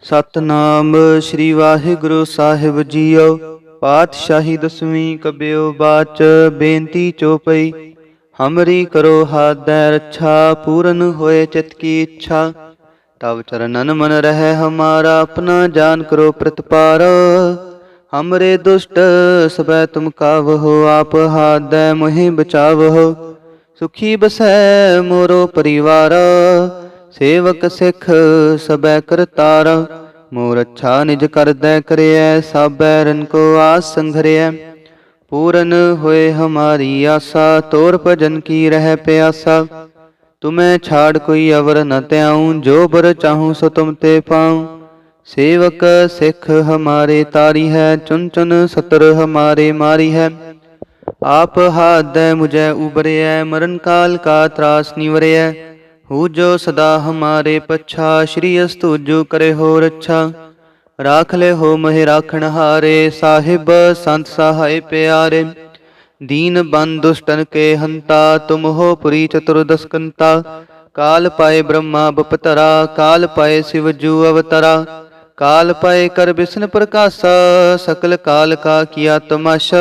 ਸਤਨਾਮ ਸ੍ਰੀ ਵਾਹਿਗੁਰੂ ਸਾਹਿਬ JIO. ਪਾਤਸ਼ਾਹੀ ਦਸਵੀਂ ਕਬਿਓ ਬਾਚ ਬੇਨਤੀ ਚੋਪਈ। ਹਮਰੀ ਕਰੋ ਹਾਦੈ ਰੱਛਾ, ਪੂਰਨ ਹੋਏ ਚਿਤ ਕੀ ਇੱਛਾ। ਤਵ ਚਰਨਨ ਮਨ ਰਹਿ ਹਮਾਰਾ, ਆਪਣਾ ਜਾਨ ਕਰੋ ਪ੍ਰਤਪਾਰ। हमरे दुष्ट सबै तुम कावहो, आप हादੈ मोहि बचावहो। सुखी बसै मोरो परिवार, सेवक सिख सबै करतारा। मोर अच्छा निज करदै करिਐ, साबै रन को आस संघरिਐ। पूरन होए हमारी आसा, तोर भजन की रह प्यासा। तुम्हें छाड़ कोई अवर न त्याऊँ, जो बर चाहूँ सो तुम ते पाऊँ। सेवक सिख हमारे तारी है, चुन चुन सतर हमारे मारी है। आप हादੈ मुझे उबरिਐ, मरण काल का त्रास निवरिਐ। हु जो सदा हमारे पच्छा, श्री अस्तुजु करे हो रच्छा। राख ले हो महि राखण हारे, साहिब संत सहाय प्यारे। दीन बन दुष्टन के हंता, तुम हो पुरी चतुर्दश कंता। काल पाए ब्रह्मा बपतरा, काल पाए शिव जू अवतरा। काल पाए कर बिसन प्रकाशा, सकल काल का किया तमाशा।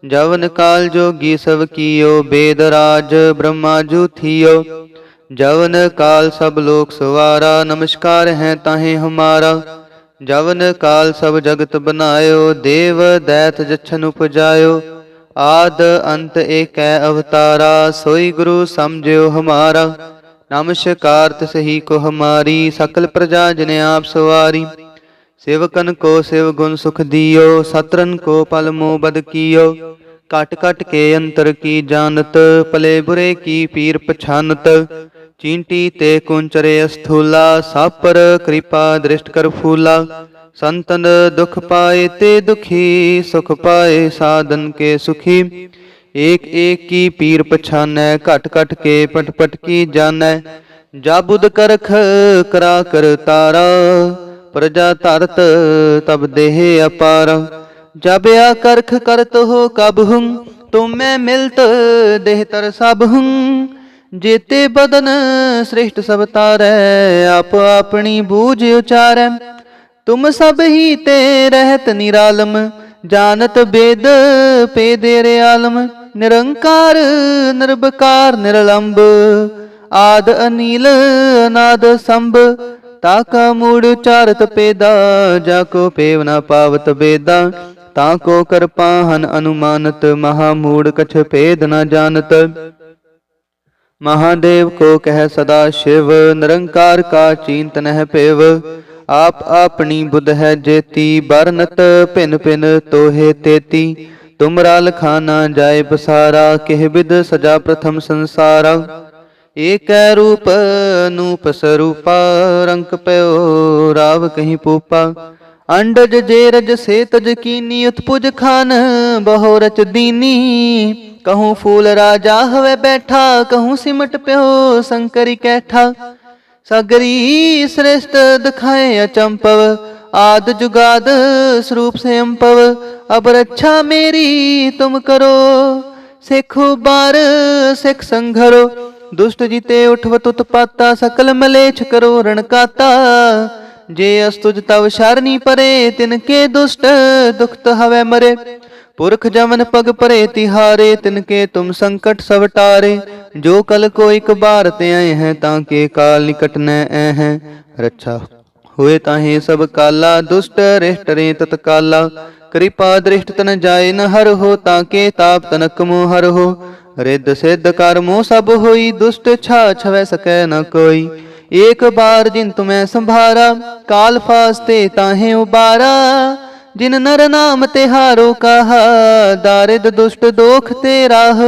जवन काल जोगी सब कियो, वेद राज ब्रह्मा जू थियो। जवन काल सब लोक सवारा, नमस्कार है ताहे हमारा। जवन काल सब जगत बनायो, देव दैत जच्छन उपजायो। आद अंत एक अवतारा, सोई गुरु समझियो हमारा। नमस्कार तिसही को हमारी, सकल प्रजा जिने आप सवारी। सेवकन को सेव गुण सुख दियो, सतरन को पल मोह बद कियो। कट कट के अंतर की जानत, पले बुरे की पीर पछानत। चींटी ते कुंचरे स्थूला, सापर कृपा दृष्ट कर फूला। संतन दुख पाए ते दुखी, सुख पाए साधन के सुखी। एक एक की पीर पछानै, घट घट के पट पट की जानै। जाबुद करख करा कर तारा, प्रजा धरत तब देह अपारा। जब आ करख करत हो कब हुं, तुम मैं मिलत देह तर सब हुं। जेते बदन श्रेष्ठ सब तारै, आप अपनी बूझ उचारै। तुम सब ही ते रहत निरालम, जानत वेद पेदेरे आलम। निरंकार निर्विकार निरलंब, आद अनील अनाद संभ। ताका मूड उचारत पेदा, जाको पेव न पावत बेदा। ताको कर पाहन अनुमानत, महामूड कछ भेद न जानत। महादेव को कह सदा शिव, निरंकार का चींत नह पेव। आप अपनी बुध है जेती, बरनत भिन भिन तोहे तेती। तुमरा लखाना जाय बसारा, किह विद सजा प्रथम संसारा। एक रूप अनूप स्वरूपा, रंक पयो राव कहीं पूपा। अंडज जेरज से तज कीनी, उत्पुज खान बहु रच दीनी। कहूँ फूल राजा हवे बैठा, कहूँ सिमट प्यो शंकरी कैठा। सगरी श्रेष्ठ दिखाए अचंपव, आद जुगाद स्वरूप से अम्पव। अब रक्षा मेरी तुम करो, सिखो बार सिख संघरो। दुष्ट जीते उठवत उत्पाता, सकल मलेच्छ करो रणकाता। जे अस्तुज तव शरणी परे, तिनके दुष्ट दुखत हवे मरे। पुरख जमन पग परे तिहारे, तिनके तुम संकट सब टारे। जो कल को एक बार ते आए हैं, ताके काल निकट न ऐ हैं। रक्षा हुए ताहे सब काला, दुष्ट रिष्ट रे तत्काला। कृपा दृष्ट तन जाय न हर हो, ताके ताप तनक मोह हर हो। रिद्ध सिद्ध कर्मो सब होई, दुष्ट छा छवै सकै न कोई। एक बार जिन तुम्हें संभारा, काल फास्ते ताहे उबारा। जिन नर नाम तिहारो कहा, दारिद दुष्ट दोख ते राह।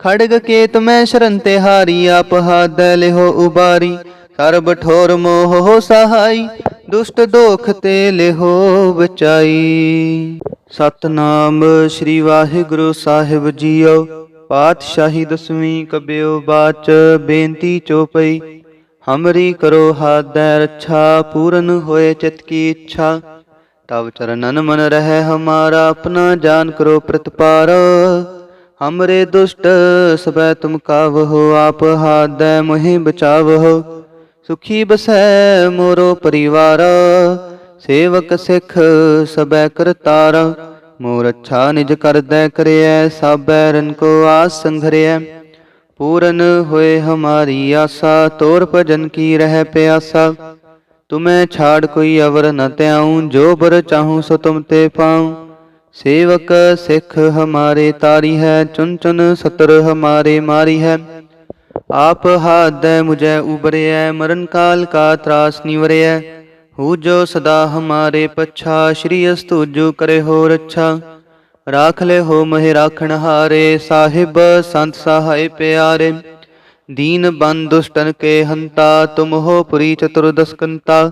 खड़ग केत में शरण तिहारी, आप हादੈ लिहो उबारी। सर्ब ठोर मोह हो सहाई, दुष्ट दोख ते लिहो बचाई। सतनाम श्री वाहिगुरु साहिब जीओ। पातशाही दसवीं कबियो बाच बेनती चोपई। हमरी करो हादੈ रच्छा, पूरन होए चित की इच्छा। तब चरणन मन रहे हमारा, अपना जान करो प्रतपार। हमरे दुष्ट सबै तुम कावहो, आप हादੈ मोहि बचावहो। ਸੁਖੀ ਬਸੈ ਮੋਰੋ ਪਰਿਵਾਰ, ਸੇਵਕ ਸਿੱਖ ਸਬੈ ਕਰਤਾਰ। ਮੋਰ ਅੱਛਾ ਨਿਜ ਕਰਦੈ ਕਰਿਐ, ਸਾਬੈ ਰਨ ਕੋ ਆਸ ਸੰਘਰਿਐ। ਪੂਰਨ ਹੋਏ ਹਮਾਰੀ ਆਸਾ, ਤੋਰ ਭਜਨ ਕੀ ਰਹਿ ਪਿਆਸਾ। ਤੁਮੈ ਛਾੜ ਕੋਈ ਅਵਰ ਨ ਤਿਆਉ, ਜੋ ਬਰ ਚਾਹੂੰ ਸੋ ਤੁਮ ਤੇ ਪਾਉ। ਸੇਵਕ ਸਿੱਖ ਹਮਾਰੇ ਤਾਰੀ ਹੈ, ਚੁਨ ਚੁਨ ਸਤਰ ਹਮਾਰੇ ਮਾਰੀ ਹੈ। ਆਪ ਹਾਦੈ ਮੁਝੈ ਉਬਰਿਐ, ਮਰਨ ਕਾਲ ਕਾ ਤਰਾਸ ਨਿਵਰਿਐ। ਹੂ ਜੋ ਸਦਾ ਹਮਾਰੇ ਪੱਛਾ, ਸ਼੍ਰੀ ਅਸਤੂਜੂ ਕਰੇ ਹੋ ਰੱਛਾ। ਰਾਖ ਲੈ ਹੋ ਮਹਿ ਰਾਖਣ ਹਾਰੇ, ਸਾਹਿਬ ਸੰਤ ਸਹਾਇ ਪਿਆਰੇ। ਦੀਨ ਬੰਦ ਦੁਸ਼ਟਨ ਕੇ ਹੰਤਾ, ਤੁਮ ਹੋ ਪੁਰੀ ਚਤੁਰਦਸ ਕੰਤਾ।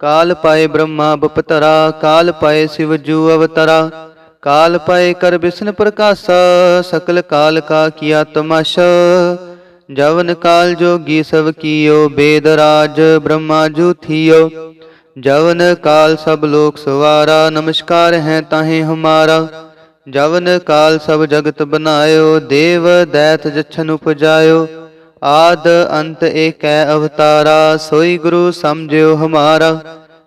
ਕਾਲ ਪਾਏ ਬ੍ਰਹਮਾ ਬਪਤਰਾ, ਕਾਲ ਪਾਏ ਸਿਵ ਜੂ ਅਵਤਰਾ। ਕਾਲ ਪਾਏ ਕਰ ਬਿਸ਼ਨ ਪ੍ਰਕਾਸ਼ਾ, ਸਕਲ ਕਾਲ ਕਾ ਕੀਆ ਤਮਾਸ਼ਾ। ਜਵਨ ਕਾਲ ਜੋਗੀ ਸਭ ਕੀਓ, ਬੇਦ ਰਾਜ ਬ੍ਰਹਮਾ ਜੂ ਥੀਓ। ਜਵਨ ਕਾਲ ਸਭ ਲੋਕ ਸਵਾਰਾ, ਨਮਸਕਾਰ ਹੈ ਤਾਹੇ ਹਮਾਰਾ। ਜਵਨ ਕਾਲ ਸਭ ਜਗਤ ਬਨਾਇਓ, ਦੇਵ ਦੈਤ ਜਛਨ ਉਪਜਾਇਓ। ਆਦ ਅੰਤ ਏਕੈ ਅਵਤਾਰਾ, ਸੋਈ ਗੁਰੂ ਸਮਝਿਓ ਹਮਾਰਾ।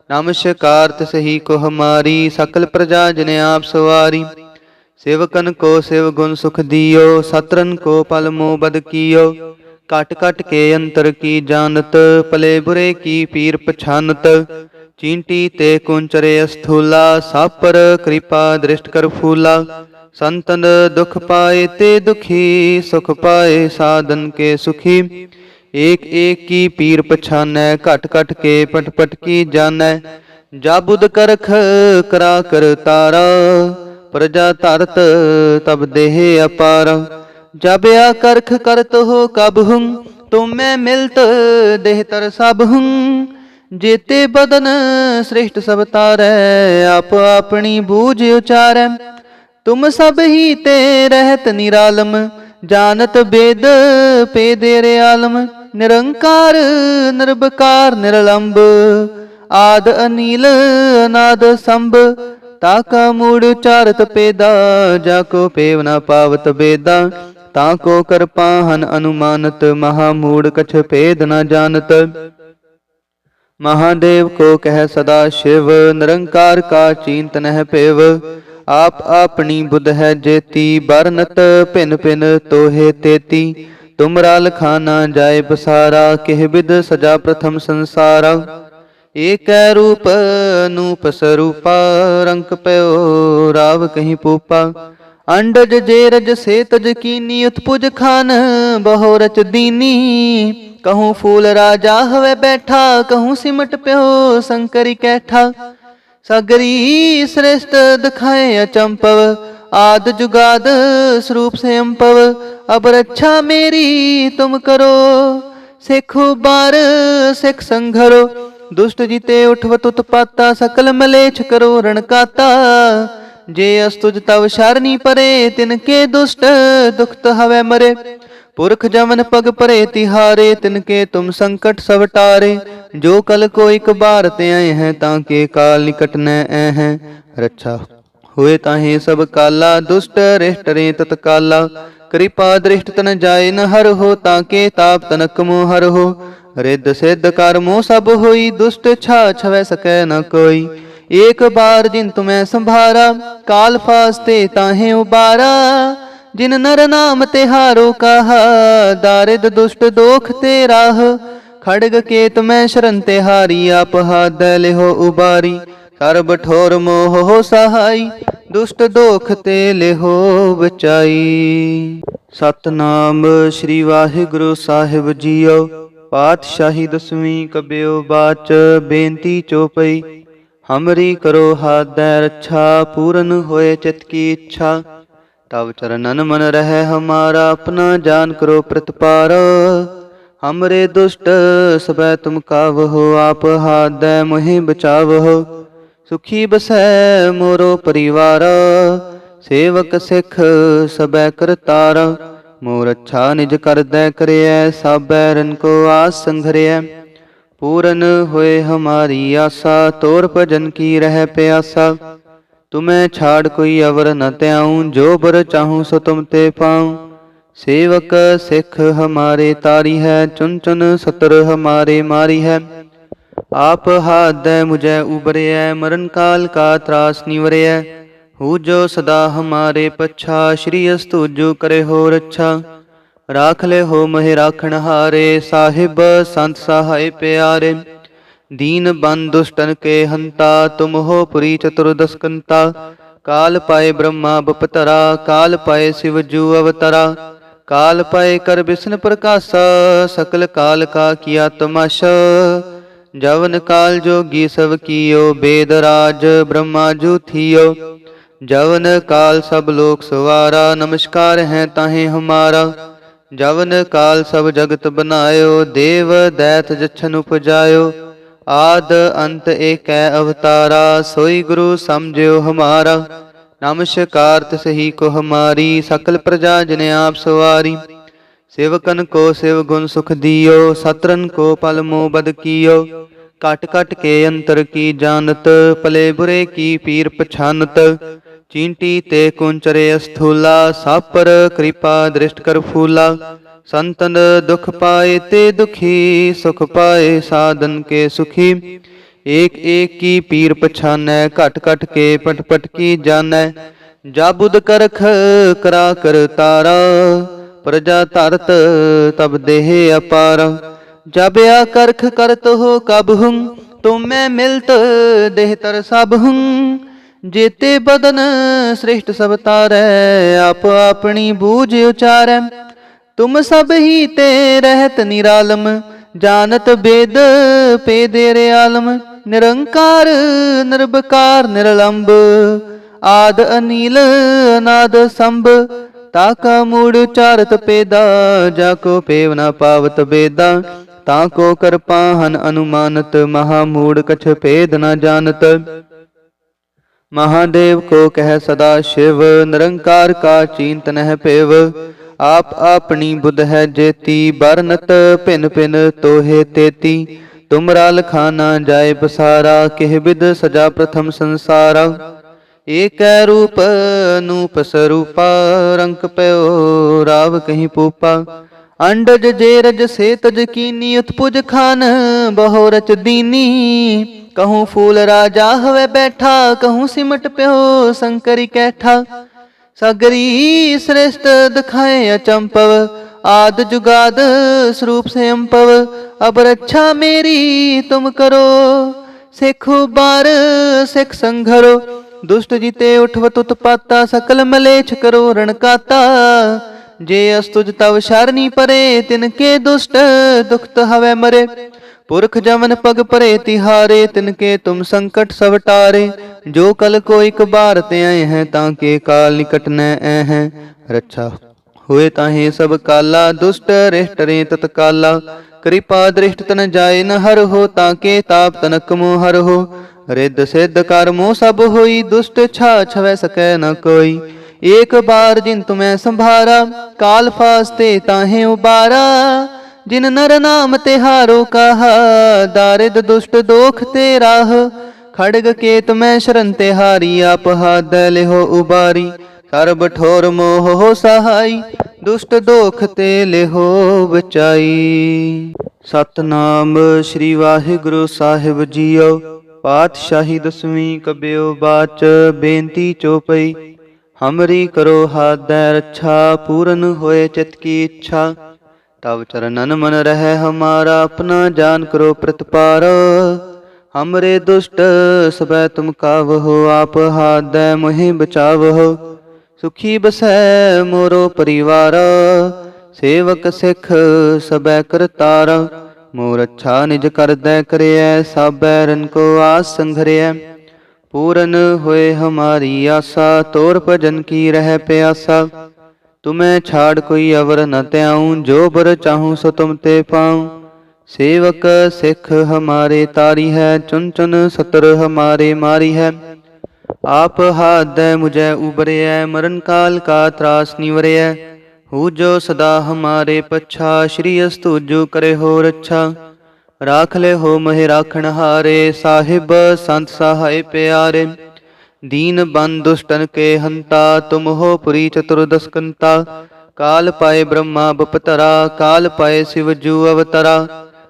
ਨਮਸਕਾਰ ਤਿਸਹੀ ਕੋ ਹਮਾਰੀ, ਸਕਲ ਪ੍ਰਜਾ ਜਿਨ ਆਪ ਸਵਾਰੀ। ਸੇਵਕਨ ਕੋ ਸਿਵ ਗੁਣ ਸੁਖ ਦਿਓ, ਸਤਰਨ ਕੋ ਪਲ ਮੋਹ ਬਦ ਕੀਓ। ਕਟ ਕਟ ਕੇ ਅੰਤਰ ਕੀ ਜਾਨਤ, ਭਲੇ ਬੁਰੇ ਕੀ ਪੀਰ ਪਛਾਨਤ। ਚੀਂਟੀ ਤੇ ਕੁੰਚਰੇ ਅਸਥੂਲਾ, ਸਾਪਰ ਕਿਰਪਾ ਦ੍ਰਿਸ਼ਟ ਕਰ ਫੂਲਾ। ਸੰਤਨ ਦੁਖ ਪਾਏ ਤੇ ਦੁਖੀ, ਸੁਖ ਪਾਏ ਸਾਧਨ ਕੇ ਸੁਖੀ। ਏਕ ਏਕ ਕੀ ਪੀਰ ਪਛਾਨੈ, ਘਟ ਘਟ ਕੇ ਪਟ ਪਟ ਕੀ ਜਾਨੈ। ਜਾਬੁਦ ਕਰਖ ਕਰਾ ਕਰ ਤਾਰਾ, ਪ੍ਰਜਾ ਧਰਤ ਤਬ ਦੇਹ ਅਪਾਰਾ। ਜਬ ਆ ਕਰਖ ਕਰਤ ਹੋ ਕਬ ਹੁੰ, ਤੁਮ ਮੈਂ ਮਿਲਤ ਦੇਹ ਤਰ ਸਭ ਹੁੰ। ਜੇਤੇ ਬਦਨ ਸ੍ਰਿਸ਼ਟ ਸਭ ਤਾਰੈ, ਆਪ ਆਪਣੀ ਬੂਝ ਉਚਾਰੈ। ਤੁਮ ਸਭ ਹੀ ਤੇ ਰਹਿਤ ਨਿਰਾਲਮ, ਜਾਨਤ ਬੇਦ ਪੇਦੇ ਆਲਮ। ਨਿਰੰਕਾਰ ਨਿਰਭਕਾਰ ਨਿਰਲੰਭ, ਆਦ ਅਨੀਲ ਅਨਾਦ ਸੰਭ। ਤਾਕਾ ਮੂੜ ਉਚਾਰਤ ਪੇਦਾ, ਜਾ ਕੋ ਪੇਵ ਨ ਪਾਵਤ ਬੇਦਾ। ਤਾ ਕੋ ਕਰਪਾਹਨ ਅਨੁਮਾਨਤ, ਮਹਾ ਮੂੜ ਕਛ ਭੇਦ ਨ ਜਾਨਤ। महादेव को कह सदा शिव, निरंकार का चींत नह पेव। आप आपनी बुध है जेती, बरनत भिन भिन तोहे तेती। तुमरा लखाना जाय बसारा, किह बिद सजा प्रथम संसारा। एक रूप अनूप स्वरूपा, रंक पयो राव कहीं पूपा। अंडज जेरज से तज कीनी, उत्पुज खान बहु रच दीनी। कहूँ फूल राजा हवे बैठा, कहूँ सिमट प्यो शंकरी कैठा। सगरी श्रेष्ठ दिखाए अचंपव, आद जुगाद स्वरूप से अम्पव। अब रक्षा मेरी तुम करो, सिखो बार सिख संघरो। दुष्ट जीते उठवत उत्पाता, सकल मलेच्छ करो रणकाता। जे अस्तुज तव शरणी परे, तिनके दुष्ट दुखत हवे मरे। पुरख जमन पग परे तिहारे, तिनके तुम संकट सब टारे। जो कल को एक बार ते आए हैं, ताके काल निकट न ऐ हैं। रक्षा हुए ताहे सब काला, दुष्ट रिष्ट रे तत्काला। कृपा दृष्ट तन जाए न हर हो, ताके ताप तनक मोह हर हो। रिद्ध सिद्ध कर्मो सब होई, दुष्ट छा छवै सकै न कोई। एक बार जिन तुम्हें संभारा, काल फास्ते ताहे उबारा। जिन नर नाम तिहारो कहा, दारिद दुष्ट दोख ते राह। खड़ग केत मैं शरण तिहारी, आप हाथ लिहो उबारी। सर्ब ठोर मोह हो सहाई, दुष्ट दोख ते लिहो बचाई। सतनाम श्री वाहिगुरु साहिब जीओ। पातशाही दसवीं कबियो बाच, बेनती चौपई। हमरी करो हाथ दै रक्षा, पूरन होए चित की इच्छा। तब चरणन मन रहे हमारा, अपना जान करो प्रतिपार। हमरे दुष्ट सबै तुम कावहो, आप हाथ दै मोहि बचावहो। सुखी बसै मोरो परिवार, सेवक सिख सबै करतार। मोर अच्छा निज करदै करिਐ, साबै रन को आस संघरिਐ। पूरन होए हमारी आसा, तोर भजन की रह प्यासा। तुम्हें छाड़ कोई अवर न त्याऊं, जो बर चाहूं सो तुम ते पाऊं। सेवक सिख हमारे तारी है, चुन चुन सतर हमारे मारी है। आप हाथ दे मुझे उबरे है, मरण काल का त्रास निवरे है। हु जो सदा हमारे पच्छा, श्री अस्तु जो करे हो रच्छा। राख ले हो महे राखण हारे, साहिब संत सहाय प्यारे। दीन बंद दुष्टन के हंता, तुम हो पुरी चतुर्दश कंता। काल पाए ब्रह्मा बपतरा, काल पाए शिव जू अवतरा। काल पाए कर विष्णु प्रकाशा, सकल काल का किया तमाशा। जवन काल जोगी सब कियो, वेद राज ब्रह्मा जू थियो। जवन काल सब लोक सवारा, नमस्कार है ताहे हमारा। जवन काल सब जगत बनायो, देव दैत जछन उपजायो। आद अंत एक अवतारा, सोई गुरु समझो हमारा। नमस्कार तिसही को हमारी, सकल प्रजा जिने आप सवारी। सेवकन को शिव गुण सुख दियो, सतरन को पल मोह बद कियो। कट कट के अंतर की जानत, पले बुरे की पीर पछानत। चींटी ते कुंचरे स्थूला, सापर कृपा दृष्ट कर फूला। संतन दुख पाए ते दुखी, सुख पाए साधन के सुखी। एक एक की पीर पछानै, घट घट के पट पट की जानै। जाबुद करख करा कर तारा, प्रजा धरत तब देह अपारा। जाबया करख करत हो कब हुं, तुम मैं मिलत देह तर सब हुं। जेते बदन श्रेष्ठ सब तारै, आप अपनी बूझ उचारै। तुम सब ही ते रहत निरालम, जानत वेद पेदेरे आलम। निरंकार निर्विकार निरलंब, आद अनील अनाद संभ। ताका मूड उचारत पेदा, जाको पेव न पावत बेदा। ताको कर पाहन अनुमानत, महामूड कछ भेद न जानत। महादेव को कह सदा शिव, निरंकार का चिंत नह पेव। आप अपनी बुध है जेती, बरनत भिन भिन तोहे तेती। तुमरा लखाना जाय बसारा, किह बिद सजा प्रथम संसारा। एक रूप नूप स्वरूपा, रंक पयो राव कहीं पूपा। अंडज जेरज से तज कीनी, उत्पुज खान बहो रच दीनी। कहूँ फूल राजा हवे बैठा, कहूँ सिमट प्यो शंकरी कैठा। सगरी श्रेष्ठ दिखाए अचंपव, आद जुगाद स्वरूप से अम्पव। अब रक्षा मेरी तुम करो, सिख बार सिख संघरो। दुष्ट जीते उठवत उत्पाता, सकल मलेच्छ करो रणकाता। जे अस्तुज तव शरणी परे, तिनके दुष्ट दुखत हवे मरे। पुरख जमन पग परे तिहारे, तिनके तुम संकट सब टारे। जो कल को एक बार ते आए हैं, ताके काल निकट न आए हैं। रक्षा हुए ताहे सब काला, दुष्ट रिष्ट रे तत्काला। कृपा दृष्ट तन जाए न हर हो, ताके ताप तनक मोह हर हो। रिद्ध सिद्ध कर्मो सब होई, दुष्ट छा छवै सकै न कोई। एक बार जिन तुम्हें संभारा, काल फास्ते ताहे उबारा। जिन नर नाम तिहारो कहा, दारिद दुष्ट दोख ते राह। खड़ग केत में शरण तिहारी, आप हाथ दे हो उबारी। सर्ब ठोर मोह हो सहाई, दुष्ट दोख ते लेहो बचाई। सतनाम श्री वाहिगुरु साहिब जीओ। पातशाही दसवीं कबियो बाच, बेनती चौपई। हमरी करो हाथ दे रक्षा, पूरन होए चित की इच्छा। तब चरणन मन रहे हमारा, अपना जान करो प्रतिपारा। हमरे दुष्ट सबै तुम कावहो, आप हाथ दे मोहि बचावहो। सुखी बसै मोरो परिवारा, सेवक सिख सबै करतारा। मोर अच्छा निज कर दै करिय, साबै रन को आस संघरिय। पूरन होए हमारी आशा, तोर भजन की रह प्यासा। तुम्हें छाड़ कोई अवर न त्याऊं, जो बर चाहूं सो तुम ते पाऊं। सेवक सिख हमारे तारी है, चुन चुन सतर हमारे मारी है। आप हाथ दे मुझे उबरे है, मरण काल का त्रास निवरे है। हु जो सदा हमारे पच्छा, श्री अस्तु जो करे हो रच्छा। राख ले हो महे राखण हारे, साहिब संत सहाय प्यारे। दीन बंद दुष्टन के हंता, तुम हो पुरी चतुर्दश कंता। काल पाए ब्रह्मा बपतरा, काल पाए शिव जू अवतरा,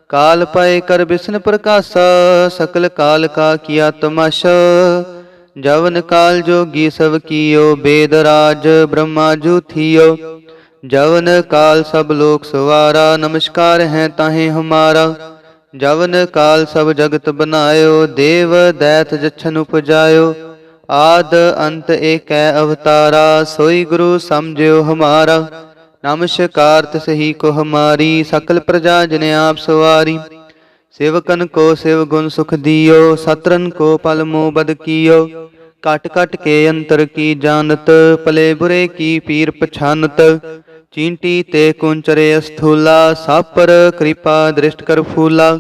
काल पाए कर बिसन प्रकाशा, सकल काल का किया तमाशा। जवन काल जोगी सब कियो, वेद राज ब्रह्मा जू थियो। जवन काल सब लोक सवारा, नमस्कार है ताहे हमारा। जवन काल सब जगत बनायो, देव दैत जछन उपजायो। आद अंत एक अवतारा, सोई गुरु समझियो हमारा। नमस्कार तिसही को हमारी, सकल प्रजा जिने आप सवारी। सेवकन को शिव गुण सुख दियो, सतरन को पल मोह बद कियो। कट कट के अंतर की जानत, पले बुरे की पीर पछानत। चींटी ते कुंचरे स्थूला, सापर कृपा दृष्ट कर फूला।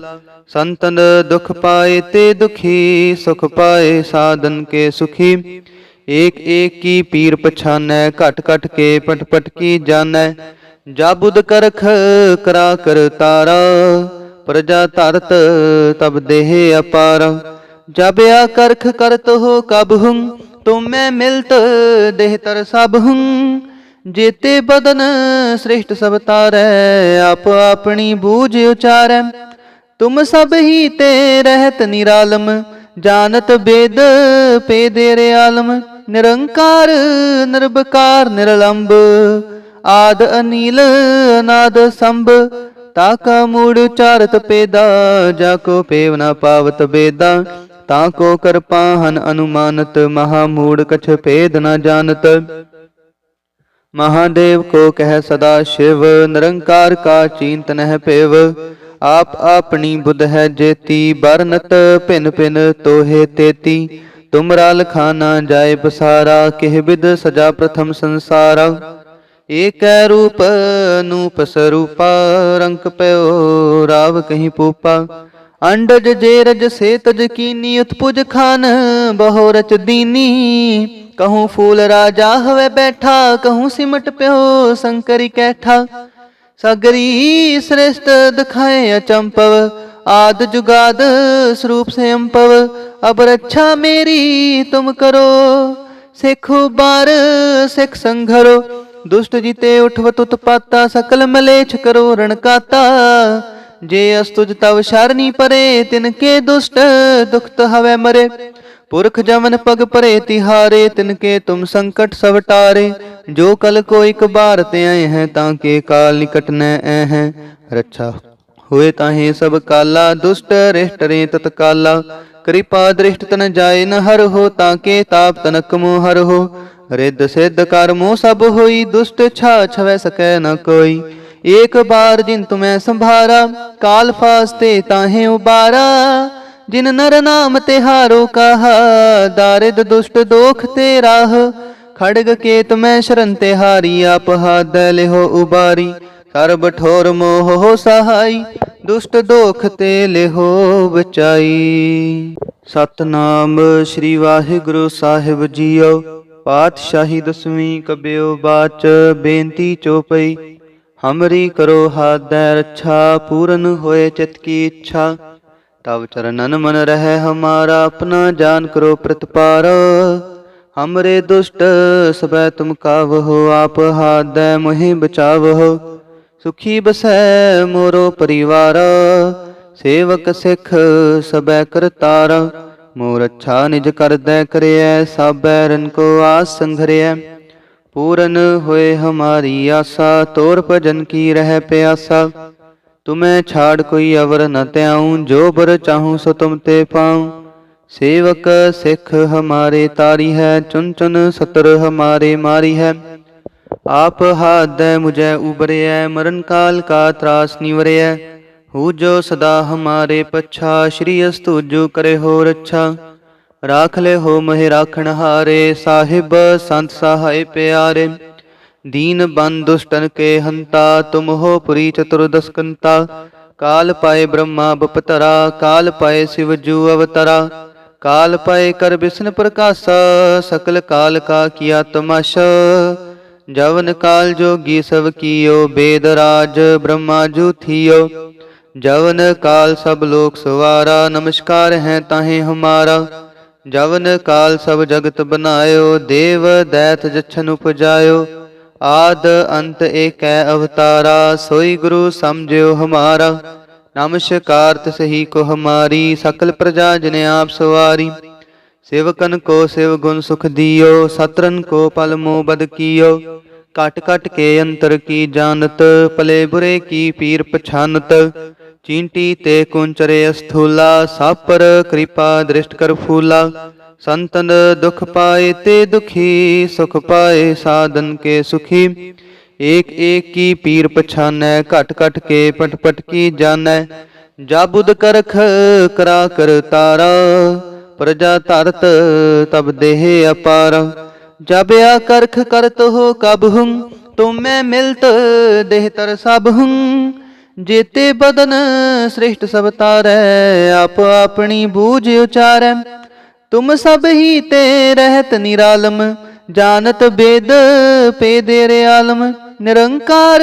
संतन दुख पाए ते दुखी, सुख पाए साधन के सुखी। एक एक की पीर पछानै, कट कट के पट पट की जानै। जाबुद करख करा कर तारा, प्रजा धरत तब देह अपारा। जब या करख करत हो कब हुं, तुम मैं मिलत देह तर सब हुं। जेते बदन श्रेष्ठ सब तारै, आप अपनी बूझ उचारै। तुम सब ही ते रहत निरालम, जानत वेद पेदेरे आलम। निरंकार निर्विकार निरलंब, आद अनील अनाद संभ। ताका मूड उचारत पेदा, जाको पेव न पावत बेदा। ताको कर पाहन अनुमानत, महामूड कछ भेद न जानत। महादेव को कह सदा शिव, निरंकार का चींत नह पेव। आप अपनी बुध है जेती, बरनत भिन भिन तोहे तेती। तुमरा लखाना जाय बसारा, किह बिद सजा प्रथम संसारा। एक रूप नूप स्वरूपा, रंक पयो राव कहीं पूपा। अंडज जेरज से तज कीनी, उत्पुज खान बहो रच दीनी। कहूँ फूल राजा हवे बैठा, कहूँ सिमट प्यो शंकरी कैठा। सगरी श्रेष्ठ दिखाए अचंपव, आद जुगाद स्वरूप से अम्पव। अब रक्षा मेरी तुम करो, सिखो बार सिख संघरो। दुष्ट जीते उठवत उत्पाता, सकल मलेच्छ करो रणकाता। जे अस्तुज तव शरणी परे, तिनके दुष्ट दुखत हवै मरे। पुरख जमन पग परे तिहारे, तिनके तुम संकट सब टारे। जो कल को एक बार ते आए हैं, ताके काल निकट न ऐ हैं। रक्षा हुए ताहे सब काला, दुष्ट रिष्ट रे तत्काला। कृपा दृष्ट तन जाए न हर हो, ताके ताप तनक मोह हर हो। रिद्ध सिद्ध कर्मो सब होई, दुष्ट छा छवै सकै न कोई। एक बार जिन तुम्हें संभारा, काल फास्ते ताहे उबारा। जिन नर नाम तिहारो कहा, दारिद दुष्ट दोख ते राह। खड़ग केत में शरण तिहारी, आप हाथ लेहो उबारी। सर्ब ठोर मोह हो सहाई, दुष्ट दोख ते लेहो बचाई। सतनाम श्री वाहिगुरु साहिब जीओ। पातशाही दसवीं कबियो बाच, बेनती चौपई। हमरी करो हाथ दै रक्षा, पूरन होए चित की इच्छा। तब चरणन मन रहे हमारा, अपना जान करो प्रतिपारा। हमरे दुष्ट सबै तुम कावहो, आप हाथ दै मोहि बचावहो। सुखी बसै मोरो परिवारा, सेवक सिख सबै करतारा। मोर अच्छा निज कर दै करिय, सब बैरन को आस संघरिय। पूरन होए हमारी आशा, तोर भजन की रह प्यासा। तुम्हें छाड़ कोई अवर न त्याऊं, जो बर चाहूं सो तुम ते पाऊं। सेवक सिख हमारे तारी है, चुन चुन सतर हमारे मारी है। आप हाथ दे मुझे उबरिय, मरण काल का त्रास निवरिय। हु जो सदा हमारे पच्छा, श्री अस्तुजो करे हो रक्षा। राख ले हो महे राखण हारे, साहिब संत सहाय प्यारे। दीन बन दुष्टन के हंता, तुम हो पुरी चतुर्दश कंता। काल पाए ब्रह्मा बपतरा, काल पाए शिव जू अवतरा। काल पाए कर बिसन प्रकाशा, सकल काल का किया तमाशा। जवन काल जोगी सब कियो, वेद राज ब्रह्मा जू थियो। जवन काल सब लोक सवारा, नमस्कार है ताहे हमारा। जवन काल सब जगत बनायो, देव दैत जछन उपजायो। आद अंत एकै अवतारा, सोई गुरु समझियो हमारा। नमस्कार तिसहि को हमारी, सकल प्रजा जिने आप सवारी। सेवकन को सेव गुण सुख दियो, सतरन को पल मोह बद कियो। कट कट के अंतर की जानत, पले बुरे की पीर पछानत। चींटी ते कुंचरे स्थूला, सब पर कृपा दृष्ट कर फूला। संतन दुख पाए ते दुखी, सुख पाए साधन के सुखी। एक एक की पीर पछानै, घट घट के पट पट की जानै। जाबुद करख करा कर तारा, प्रजा धरत तब देह अपारा। जब आ करख करत हो कब हुं, तुम मैं मिलत देह तर सब हुं। जेते बदन श्रेष्ठ सब तारै, आप अपनी बूझ उचारै। तुम सब ही ते रहत निरालम, जानत वेद पेदेरे आलम। निरंकार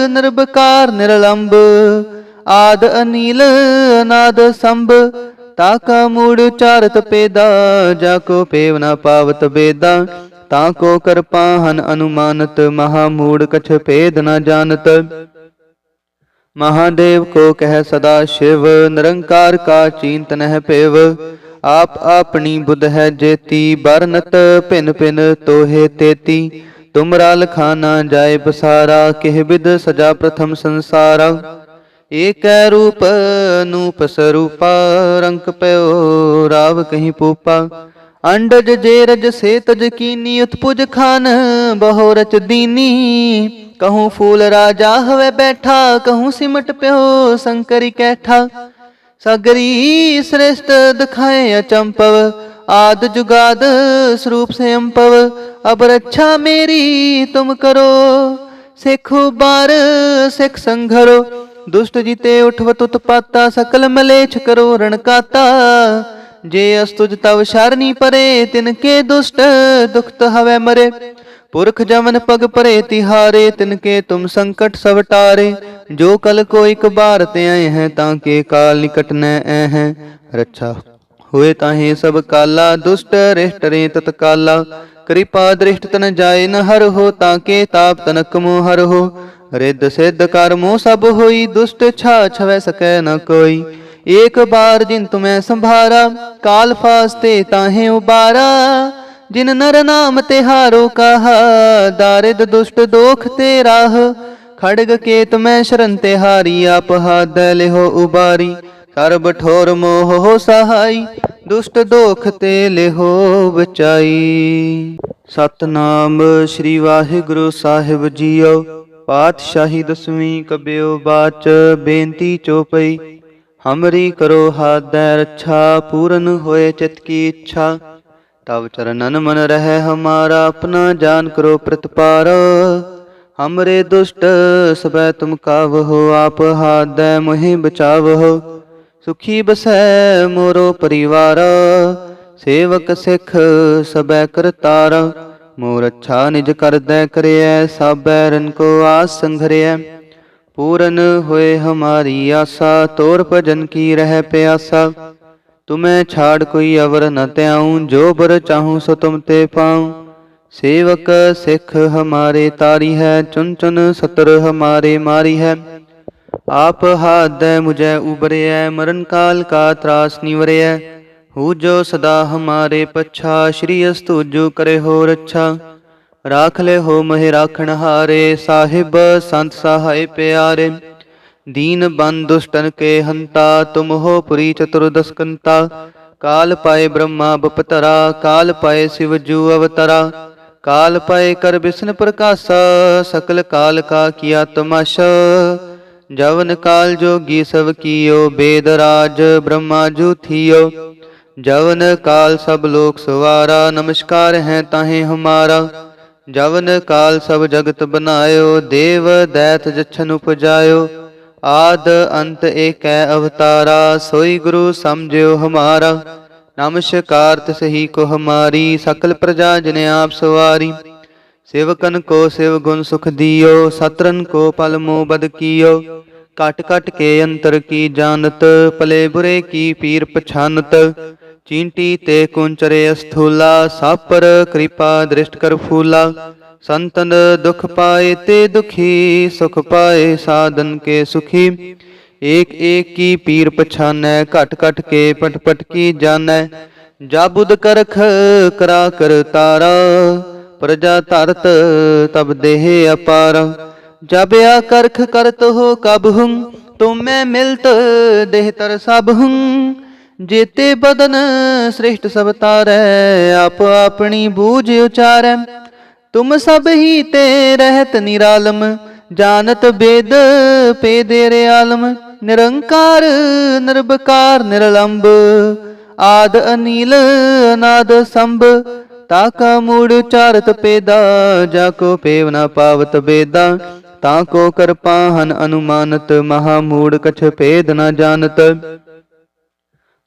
निर्विकार निरलंब, आद अनील अनाद संभ। ताका मूड उचारत पेदा, जाको पेव न पावत बेदा। ताको कर पाहन अनुमानत, महामूड कछ भेद न जानत। महादेव को कह सदा शिव, निरंकार का चींत नह पेव। आप अपनी बुध है जेती, बरनत भिन भिन तोहे तेती। तुमरा लखाना जाय बसारा, किह बिद सजा प्रथम संसारा। एक रूप नूप स्वरूपा, रंक पयो राव कहीं पूपा। अंडज जेरज से तज कीनी, उत्पुज खान बहु रच दीनी। कहूँ फूल राजा हवे बैठा, कहूँ सिमट प्यो शंकरी कैठा। सगरी श्रेष्ठ दिखाए अचंपव, आद जुगाद स्वरूप से अम्पव। अब रक्षा मेरी तुम करो, सिखो बार सिख संघरो। दुष्ट जीते उठवत उत्पाता, सकल मलेच्छ करो रणकाता। जे अस्तुज तव शरणी परे, तिनके दुष्ट दुखत हवै मरे। पुरख जमन पग परे तिहारे, तिनके तुम संकट सब टारे। जो कल को एक बार ते आए हैं, ताके काल निकट न ऐ हैं। रक्षा हुए ताहे सब काला, दुष्ट रिष्ट रे तत्काला। कृपा दृष्ट तन जाए न हर हो, ताके ताप तनक मोह हर हो। रिद्ध सिद्ध कर्मो सब होई, दुष्ट छा छवै सकै न कोई। एक बार जिन तुम्हें संभारा, काल फास्ते ताहे उबारा। जिन नर नाम तिहारो कहा, दारिद दुष्ट दोख ते राह। खड़ग केत में शरण तिहारी, आप हाथ लिहो उबारी। सर्ब ठोर मोह हो सहाई, दुष्ट दोख ते लिहो बचाई। सतनाम श्री वाहिगुरु साहिब जीओ। पातशाही दसवीं कबियो बाच, बेनती चौपई। हमरी करो हाथ दै रक्षा, पूरन होए चित की इच्छा। तब चरणन मन रहे हमारा, अपना जान करो प्रतिपार। हमरे दुष्ट सबै तुम कावहो, आप हाथ दै मोहि बचावहो। सुखी बसै मोरो परिवार, सेवक सिख सबै करतारा। मोर अच्छा निज कर दै करिय, सब बैरन को आस संघरिय। पूरन होए हमारी आशा, तोर भजन की रह प्यासा। तुम्हें छाड़ कोई अवर न त्याऊं, जो बर चाहूं सो तुम ते पाऊं। सेवक सिख हमारे तारी है, चुन चुन सतर हमारे मारी है। आप हाथ दे मुझे उबरिय, मरण काल का त्रास निवरिय। हु जो सदा हमारे पच्छा, श्री अस्तुजु करे हो रक्षा। राख ले हो महि राखण हारे, साहिब संत सहाय प्यारे। दीन बन दुष्टन के हंता, तुम हो पुरी चतुर्दश कंता। काल पाए ब्रह्मा बपतरा, काल पाए शिव जू अवतरा। काल पाए कर विष्णु प्रकाशा, सकल काल का किया तमाशा। जवन काल जोगी सब कियो, वेद राज ब्रह्मा जू थियो। जवन काल सब लोक सवारा, नमस्कार है ताहे हमारा। जवन काल सब जगत बनायो, देव दैत जच्छन उपजायो। आद अंत एकै अवतारा, सोई गुरु समझियो हमारा। नमस्कार तिसहि को हमारी, सकल प्रजा जिने आप सवारी। सेवकन को सेव गुण सुख दियो, सतरन को पल मोह बद कियो। कट कट के अंतर की जानत, पले बुरे की पीर पछानत। चींटी ते कुंचरे स्थूला, सब पर कृपा दृष्ट कर फूला। संतन दुख पाए ते दुखी, सुख पाए साधन के सुखी। एक एक की पीर पछानै, घट घट के पट पट की जानै। जाबुद करख करा कर तारा, प्रजा धरत तब देह अपारा। जब आ करख करत हो कब हुं, तुम मैं मिलत देह तर सब हुं। जेते बदन श्रेष्ठ सब तारै, आप अपनी बूझ उचारै। तुम सब ही ते रहत निरालम, जानत वेद पेदेरे आलम। निरंकार निर्विकार निरलंब, आद अनील अनाद संभ। ताका मूड उचारत पेदा, जाको पेव न पावत बेदा। ताको कर पाहन अनुमानत, महामूड कछ भेद न जानत।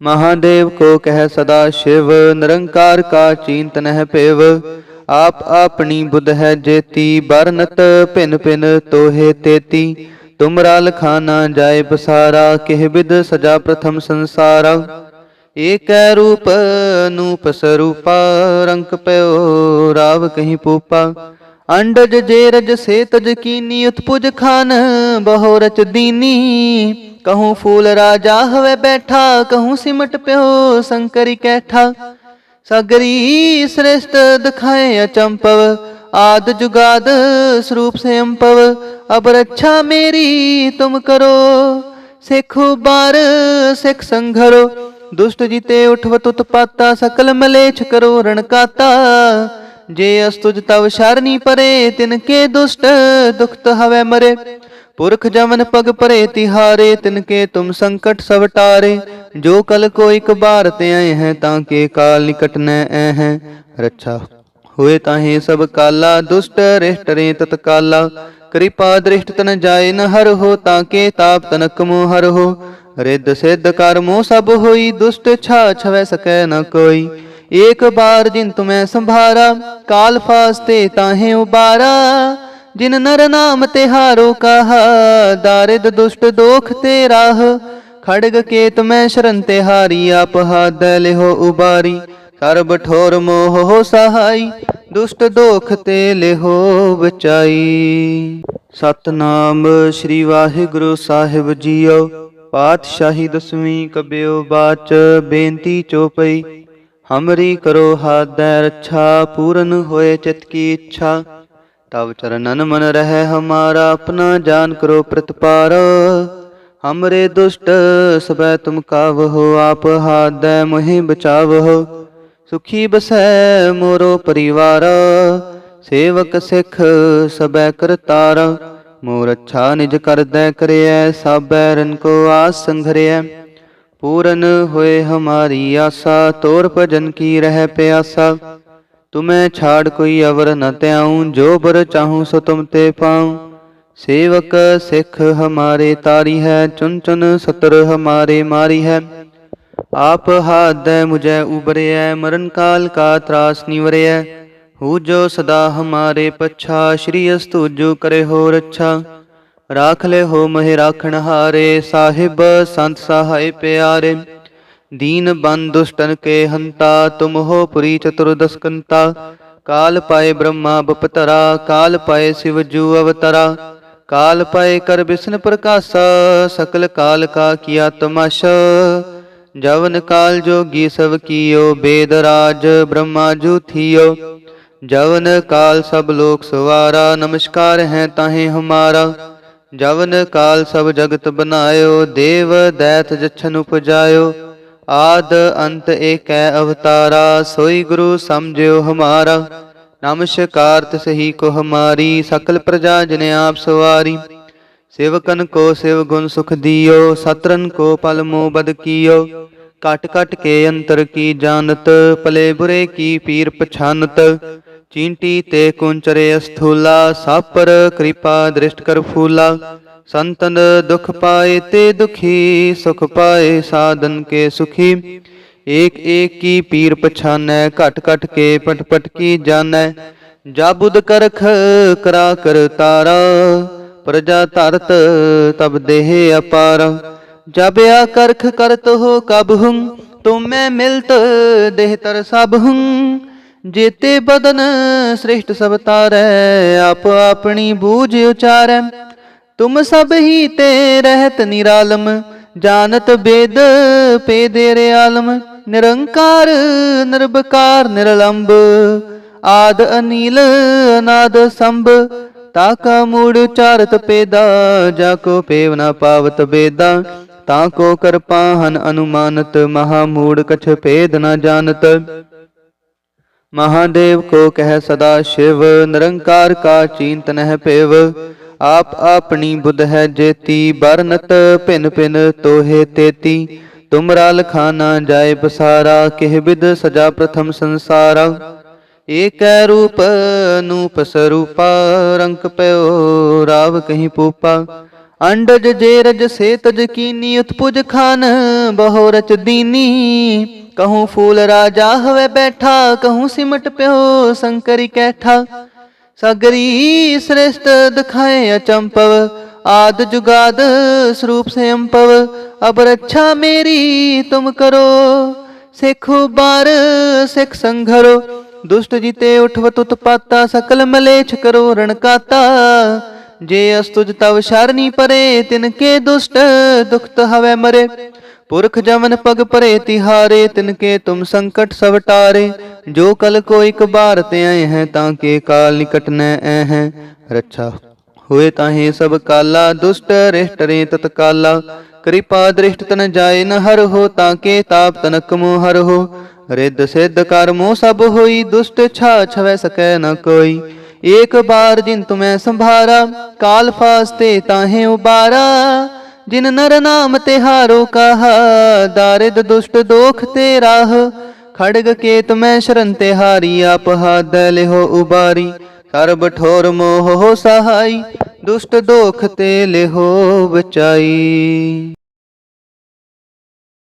महादेव को कह सदा शिव, निरंकार का चींत नह पेव। आप अपनी बुध है जेती, बरनत भिन भिन तोहे तेती। तुमरा लखाना जाय बसारा, किह बिद सजा प्रथम संसारा। एक रूप अनूप स्वरूपा, रंक पयो राव कहीं पूपा। अंडज जेरज से तज कीनी, उत्पुज खान बहु रच दीनी। कहूँ फूल राजा हवे बैठा, कहूँ सिमट प्यो शंकरी कैठा। सगरी श्रेष्ठ दिखाए अचंपव, आद जुगाद स्वरूप से अम्पव। अब रक्षा मेरी तुम करो, सिखो बार सिख संघरो। दुष्ट जीते उठवत उत्पाता, सकल मलेच्छ करो रणकाता। जे अस्तुज तव शरणी परे, तिनके दुष्ट दुखत हवे मरे। पुरख जमन पग परे तिहारे, तिनके तुम संकट सब टारे। जो कल को एक बार ते आए हैं, ताके काल निकट न ऐ हैं। रक्षा हुए ताहे सब काला, दुष्ट रिष्ट रे तत्काला। कृपा दृष्ट तन जाए न हर हो, ताके ताप तनक मोह हर हो। रिद्ध सिद्ध कर्मो सब होई, दुष्ट छा छवै सकै न कोई। एक बार जिन तुम्हें संभारा, काल फास्ते ताहे उबारा। जिन नर नाम तिहारो कहा, दारिद दुष्ट दोख ते राह। खड़ग केत में शरण तिहारी, आप हाथ लिहो उबारी। सर्ब ठोर मोह हो सहाई, दुष्ट दोख ते लिहो बचाई। सतनाम श्री वाहिगुरु साहिब जीओ। पातशाही दसवीं कबियो बाच, बेनती चौपई। हमरी करो हाथ दै रक्षा, पूरन होए चित की इच्छा। तब चरणन मन रहे हमारा, अपना जान करो प्रतिपार। हमरे दुष्ट सबै तुम कावहो, आप हाथ दै मोहि बचावहो। सुखी बसै मोरो परिवार, सेवक सिख सबै करतारा। मोर अच्छा निज कर दै करियै, साबै रन को आस संघरियै। पूरन होए हमारी आशा, तोर भजन की रह प्यासा। तुम्हें छाड़ कोई अवर न त्याऊं, जो बर चाहूं सो तुम ते पाऊं। सेवक सिख हमारे तारी है, चुन चुन सतर हमारे मारी है। आप हाथ दे मुझे उबरियै, मरण काल का त्रास निवरियै। हु जो सदा हमारे पच्छा, श्री अस्तुजु करे हो रक्षा। राख ले हो महि राखण हारे, साहिब संत सहाय प्यारे। दीन बन दुष्टन के हंता, तुम हो पुरी चतुर्दश कंता। काल पाए ब्रह्मा बपतरा, काल पाए शिव जू अवतरा। काल पाए कर विष्णु प्रकाशा, सकल काल का किया तमाशा। जवन काल जोगी सब कियो, वेद राज ब्रह्मा जू थियो। जवन काल सब लोक सवारा, नमस्कार है ताहे हमारा। जवन काल सब जगत बनायो, देव दैत जछन उपजायो। आद अंत एक अवतारा, सोई गुरु समझो हमारा। नमस्कार तिसही को हमारी, सकल प्रजा जिने आप सवारी। सेवकन को शिव गुण सुख दियो, सतरन को पल मोह बद कियो। कट कट के अंतर की जानत, पले बुरे की पीर पछानत। चींटी ते कुंचरे स्थूला, सापर कृपा दृष्ट कर फूला। संतन दुख पाए ते दुखी, सुख पाए साधन के सुखी। एक एक की पीर पछानै, घट घट के पट पट की जानै। जाबुद करख करा कर तारा, प्रजा धरत तब देह अपारा। जब आ करख करत हो कब हुं, तुम मैं मिलत देह तर सब हुं। जेते बदन श्रेष्ठ सब तारै, आप अपनी बूझ उचारै। तुम सब ही ते रहत निरालम, जानत वेद पेदेरे आलम। निरंकार निर्विकार निरलंब, आद अनील अनाद संभ। ताका मूढ़ उचारत पेदा, जाको पेव न पावत बेदा। ताको कर पाहन अनुमानत, महामूढ़ कछ भेद न जानत। महादेव को कह सदा शिव, निरंकार का चींत नह पेव। आप अपनी बुध है जेती, बरनत भिन भिन तोहे तेती। तुमरा लखाना जाय बसारा, किह बिद सजा प्रथम संसारा। एक रूप नूप स्वरूपा, रंक पयो राव कहीं पूपा। अंडज जेरज से तज कीनी, उत्पुज खान बहु रच दीनी। कहूँ फूल राजा हवे बैठा, कहूँ सिमट प्यो शंकरी कैठा। सगरी श्रेष्ठ दिखाए अचंपव, आद जुगाद स्वरूप से अम्पव। अब रक्षा मेरी तुम करो, सिखो बार सिख संघरो। दुष्ट जीते उठवत उत्पाता, सकल मलेच्छ करो रणकाता। जे अस्तुज तव शरणी परे, तिनके दुष्ट दुखत हवे मरे। पुरख जमन पग परे तिहारे, तिनके तुम संकट सब टारे। जो कल को एक बार ते आए हैं, ताके काल निकट न आए हैं। रक्षा हुए ताहे सब काला, दुष्ट रिष्ट रे तत्काला। कृपा दृष्ट तन जाए न हर हो, ताके ताप तनक मोह हर हो। रिद्ध सिद्ध कर्मो सब होई, दुष्ट छा छवै सकै न कोई। एक बार जिन तुम्हें संभारा, काल फास्ते ताहे उबारा। जिन नर नाम तिहारो कहा, दारिद दुष्ट दोख ते राह। खड़ग केत में शरण तिहारी, आप हाथ लेहो उबारी। सर्ब ठोर मोह हो सहाई, दुष्ट दोख ते लेहो बचाई।